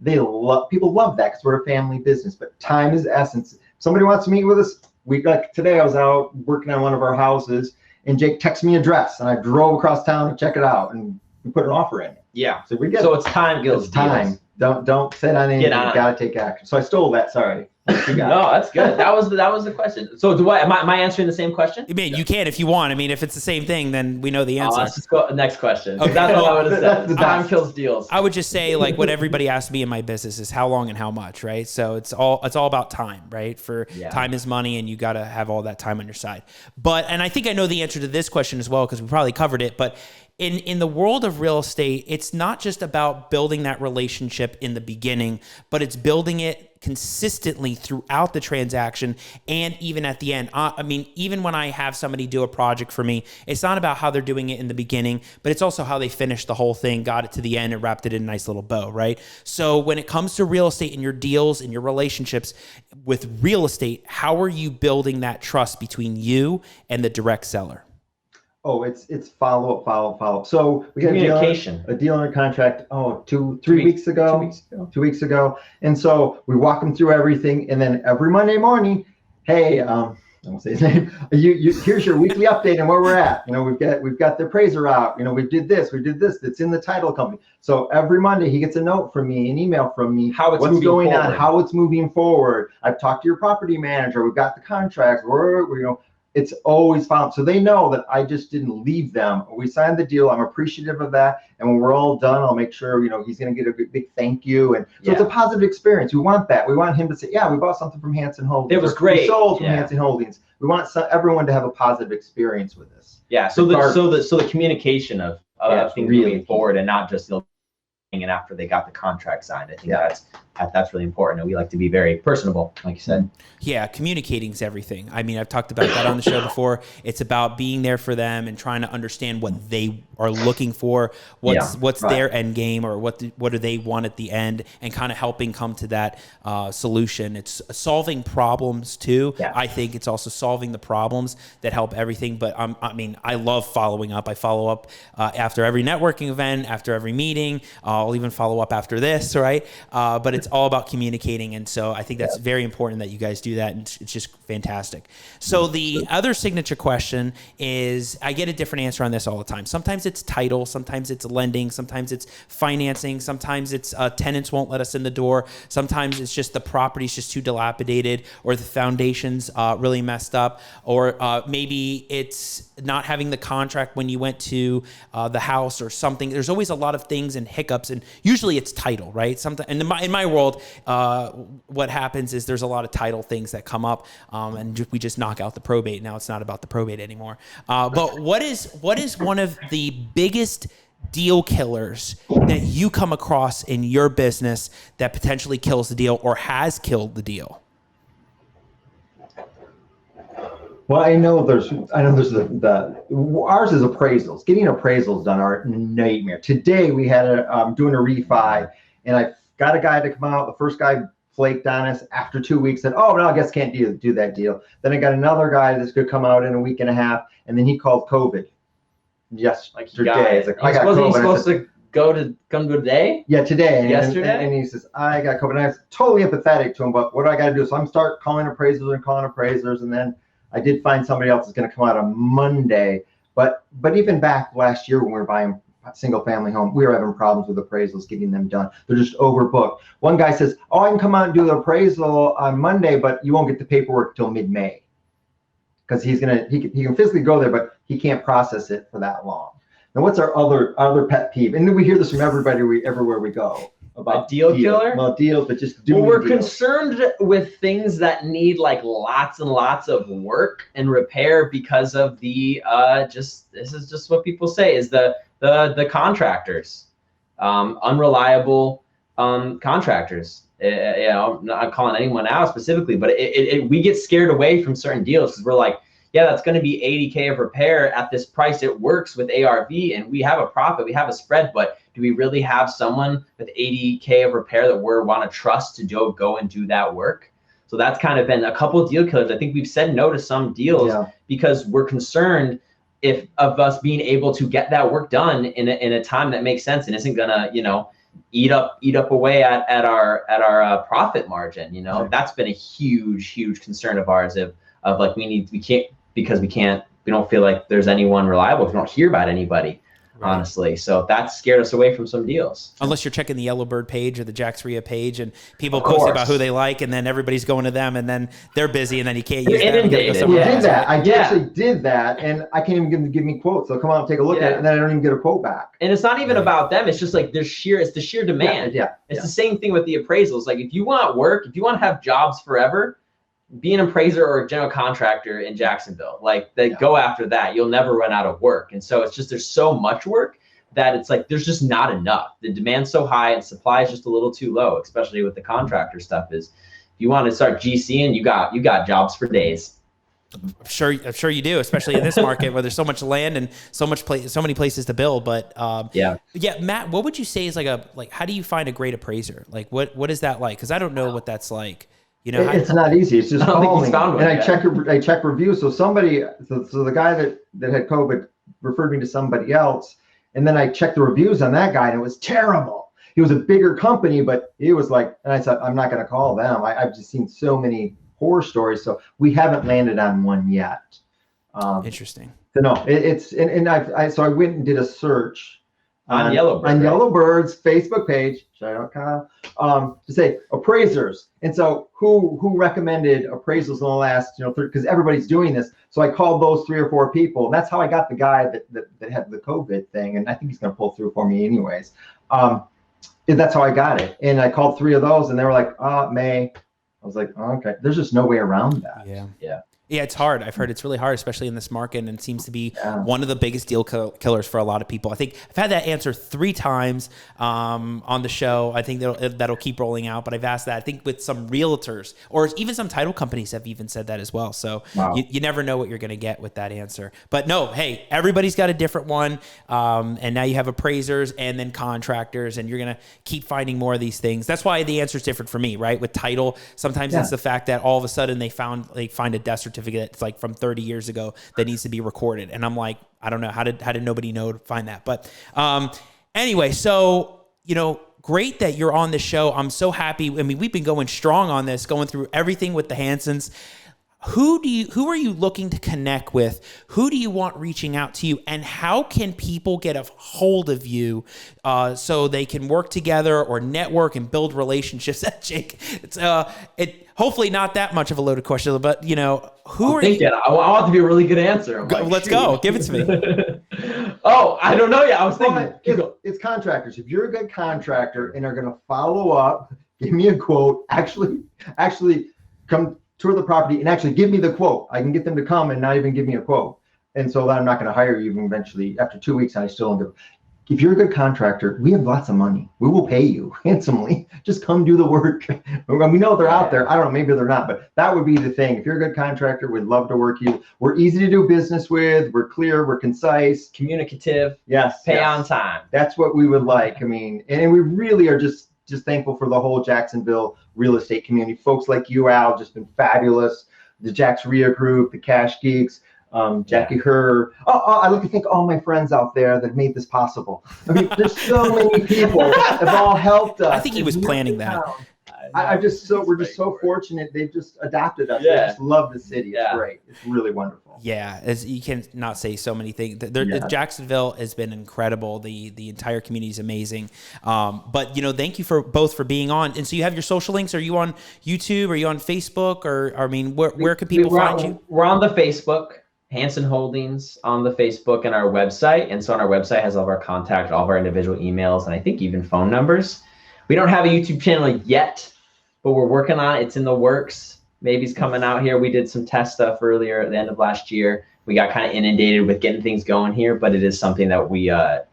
People love that because we're a family business, but time is essence. If somebody wants to meet with us, today I was out working on one of our houses and Jake texted me an address and I drove across town to check it out and we put an offer in. Yeah. So it's time kills time. Don't sit on anything. You got to take action. So I stole that. Sorry. No, that's good. That was the question. So am I answering the same question? I mean, you can if you want. I mean, if it's the same thing, then we know the answer. Let's just go next question. Okay. That's what I would have said. Time kills deals. I would just say, like, what everybody asks me in my business is how long and how much, right? So it's all about time, right? Time is money, and you got to have all that time on your side. And I think I know the answer to this question as well because we probably covered it. But in the world of real estate, it's not just about building that relationship in the beginning, but it's building it consistently throughout the transaction and even at the end. I mean, even when I have somebody do a project for me, it's not about how they're doing it in the beginning, but it's also how they finished the whole thing, got it to the end, and wrapped it in a nice little bow, right? So when it comes to real estate and your deals and your relationships with real estate, how are you building that trust between you and the direct seller? Oh, it's follow up. So we got communication. A deal under contract. Oh, 3 weeks ago. 2 weeks ago. And so we walk them through everything, and then every Monday morning, hey, I won't say his name. Here's your weekly update on where we're at. We've got the appraiser out. We did this. It's in the title company. So every Monday he gets a note from me, an email from me, what's going on, how it's moving forward. I've talked to your property manager. We've got the contracts. It's always found. So they know that I just didn't leave them. We signed the deal. I'm appreciative of that. And when we're all done, I'll make sure, he's going to get a big thank you. And so it's a positive experience. We want that. We want him to say, yeah, we bought something from Hanson Holdings. It was great. We sold from Hanson Holdings. We want everyone to have a positive experience with this. Yeah. So the communication of things moving forward, and not just and after they got the contract signed. I think that's really important, and we like to be very personable, like you said. Yeah, communicating is everything. I mean, I've talked about that on the show before. It's about being there for them and trying to understand what they are looking for, what's their end game, or what do they want at the end, and kind of helping come to that solution. It's solving problems too. Yeah. I think it's also solving the problems that help everything. But I love following up. I follow up after every networking event, after every meeting. I'll even follow up after this, right? But it's all about communicating. And so I think that's very important that you guys do that. And it's just fantastic. So the other signature question is, I get a different answer on this all the time. Sometimes it's title, sometimes it's lending, sometimes it's financing, sometimes it's tenants won't let us in the door. Sometimes it's just the property's just too dilapidated, or the foundation's really messed up, or maybe it's not having the contract when you went to the house or something. There's always a lot of things and hiccups, and usually it's title, right? And in my world, what happens is there's a lot of title things that come up, and we just knock out the probate. Now it's not about the probate anymore. But what is one of the biggest deal killers that you come across in your business that potentially kills the deal or has killed the deal? Well, I know there's ours is appraisals. Getting appraisals done are a nightmare. Today we had doing a refi, and I got a guy to come out. The first guy flaked on us after 2 weeks, said, "Oh, no, I guess can't do that deal." Then I got another guy that's going to come out in a week and a half, and then he called COVID yesterday. He's supposed to come today? Yeah, today. Yesterday? And he says, "I got COVID." And I was totally empathetic to him, but what do I got to do? So I'm start calling appraisers, and then I did find somebody else that's going to come out on Monday. But even back last year when we were buying a single family home, we were having problems with appraisals, getting them done. They're just overbooked. One guy says, "Oh, I can come out and do the appraisal on Monday, but you won't get the paperwork till mid-May." Because he can physically go there, but he can't process it for that long. Now, what's our other pet peeve? And we hear this from everybody everywhere we go. About a deal killer? Well, deals, but just doing we're deals. Concerned with things that need lots and lots of work and repair because of the this is just what people say is the contractors, unreliable contractors. I'm not calling anyone out specifically, but we get scared away from certain deals because we're like, yeah, that's going to be $80K of repair at this price. It works with ARV, and we have a profit, we have a spread, but do we really have someone with $80K of repair that we want to trust to go and do that work? So that's kind of been a couple of deal killers. I think we've said no to some deals because we're concerned of us being able to get that work done in a time that makes sense and isn't gonna, eat up away at our profit margin. Right. That's been a huge concern of ours of we don't feel like there's anyone reliable. We don't hear about anybody. Right. Honestly. So that scared us away from some deals. Unless you're checking the Yellowbird page or the Jacksonville page and people post about who they like, and then everybody's going to them, and then they're busy, and then you can't use them. I actually did that, and I can't even give me quotes. They'll come out and take a look at it, and then I don't even get a quote back. And it's not even about them. It's just it's the sheer demand. It's the same thing with the appraisals. Like if you want work, if you want to have jobs forever, be an appraiser or a general contractor in Jacksonville. Like they go after that, you'll never run out of work. And so it's just, there's so much work that it's like, there's just not enough. The demand's so high and supply is just a little too low, especially with the contractor stuff. Is if you want to start GCing, you got jobs for days. I'm sure you do, especially in this market where there's so much land and so many places to build. But yeah, Matt, what would you say is how do you find a great appraiser? Like what is that like? Because I don't know what that's like. You know, it's not easy. It's just calling, and I check reviews. So the guy that had COVID referred me to somebody else, and then I checked the reviews on that guy, and it was terrible. He was a bigger company, but it was like, and I said, I'm not going to call them. I've just seen so many horror stories, so we haven't landed on one yet. Interesting. So no, so I went and did a search on Yellowbird's Facebook page, shout out Kyle, to say appraisers, and so who recommended appraisals in the last because everybody's doing this. So I called those 3 or 4 people, and that's how I got the guy that had the COVID thing, and I think he's going to pull through for me anyways. That's how I got it, and I called 3 of those, and they were like, May. I was like, okay, there's just no way around that. Yeah, it's hard. I've heard it's really hard, especially in this market, and it seems to be one of the biggest deal killers for a lot of people. I think I've had that answer 3 times on the show. I think that'll keep rolling out, but I've asked that. I think with some realtors or even some title companies have even said that as well. So you never know what you're going to get with that answer. But no, hey, everybody's got a different one, and now you have appraisers and then contractors, and you're going to keep finding more of these things. That's why the answer is different for me, right? With title, sometimes it's the fact that all of a sudden they find a death certificate that's like from 30 years ago that needs to be recorded. And I'm like, I don't know, how did nobody know to find that? But anyway, so, great that you're on the show. I'm so happy. I mean, we've been going strong on this, going through everything with the Hansons. Who are you looking to connect with? Who do you want reaching out to you? And how can people get a hold of you so they can work together or network and build relationships? Jake, it's hopefully not that much of a loaded question, but who are you? I want it to be a really good answer. Let's go. Give it to me. I don't know yet. I was thinking. It's contractors. If you're a good contractor and are going to follow up, give me a quote. Actually come tour the property and actually give me the quote. I can get them to come and not even give me a quote. And so then I'm not going to hire you even eventually after 2 weeks. And I still don't do. If you're a good contractor, we have lots of money. We will pay you handsomely. Just come do the work. We know they're out there. I don't know, maybe they're not, but that would be the thing. If you're a good contractor, we'd love to work you. We're easy to do business with. We're clear. We're concise. Communicative. Yes. Pay on time. That's what we would like. I mean, and we really are just thankful for the whole Jacksonville real estate community. Folks like you, Al, just been fabulous. The Jax RIA group, the Cash Geeks, Jackie Herr. I'd like to thank all my friends out there that made this possible. I mean, there's so many people that have all helped us. I think he was planning that. We're just so fortunate. They've just adopted us. Yeah. They just love the city. It's great. It's really wonderful. Yeah, you can not say so many things. Jacksonville has been incredible. The entire community is amazing. But thank you both for being on. And so you have your social links. Are you on YouTube? Are you on Facebook? Or I mean, where can people find you? We're on the Facebook. Hanson Holdings on the Facebook and our website. And so on our website has all of our contact, all of our individual emails, and I think even phone numbers. We don't have a YouTube channel yet, but we're working on it. It's in the works. Maybe it's coming out here. We did some test stuff earlier at the end of last year. We got kind of inundated with getting things going here, but it is something that we are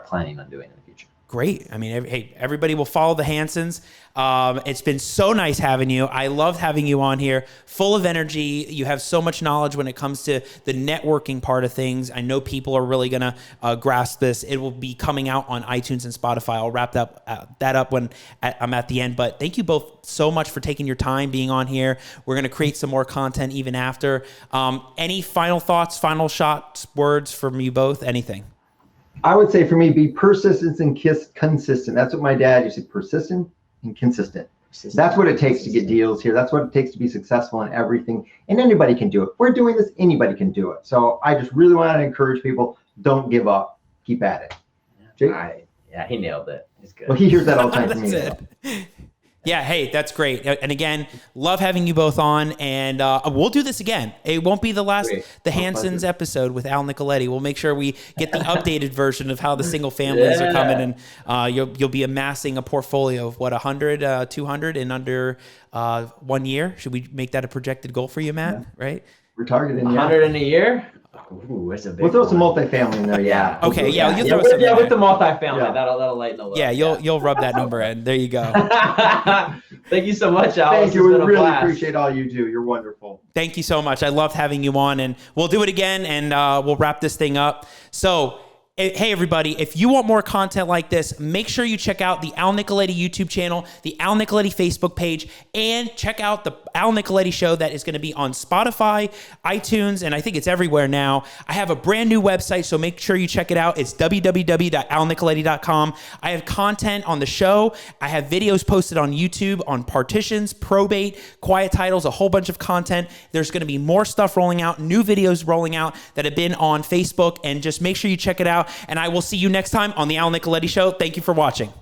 planning on doing in the future. Great. I mean, hey, everybody will follow the Hansons. It's been so nice having you. I loved having you on here, full of energy. You have so much knowledge when it comes to the networking part of things. I know people are really going to grasp this. It will be coming out on iTunes and Spotify. I'll wrap that up when I'm at the end. But thank you both so much for taking your time being on here. We're going to create some more content even after. Any final thoughts, final shots, words from you both? Anything? I would say for me, be persistent and consistent. That's what my dad used to say, persistent and consistent. That's what it takes to get deals here. That's what it takes to be successful in everything. And anybody can do it. We're doing this, anybody can do it. So I just really want to encourage people, don't give up. Keep at it. Jake? Yeah, he nailed it. He's good. Well, he hears that all the time from me. Yeah, hey, that's great. And again, love having you both on, and we'll do this again. It won't be the last, the Hansons episode with Al Nicoletti. We'll make sure we get the updated version of how the single families are coming, and you'll be amassing a portfolio of 100, 200 in under 1 year. Should we make that a projected goal for you, Matt? Yeah. Right? We're targeting 100 in a year. Ooh, that's a big we'll throw some multifamily in there. Yeah. Okay. Yeah. With the multifamily, yeah. that'll lighten a little. Yeah. You'll rub that number in. There you go. Thank you so much, Al. Thank you. We really appreciate all you do. You're wonderful. Thank you so much. I loved having you on, and we'll do it again, and we'll wrap this thing up. So, hey, everybody, if you want more content like this, make sure you check out the Al Nicoletti YouTube channel, the Al Nicoletti Facebook page, and check out the Al Nicoletti Show that is going to be on Spotify, iTunes, and I think it's everywhere now. I have a brand new website, so make sure you check it out. It's www.alnicoletti.com. I have content on the show. I have videos posted on YouTube on partitions, probate, quiet titles, a whole bunch of content. There's going to be more stuff rolling out, new videos rolling out that have been on Facebook, and just make sure you check it out. And I will see you next time on the Al Nicoletti Show. Thank you for watching.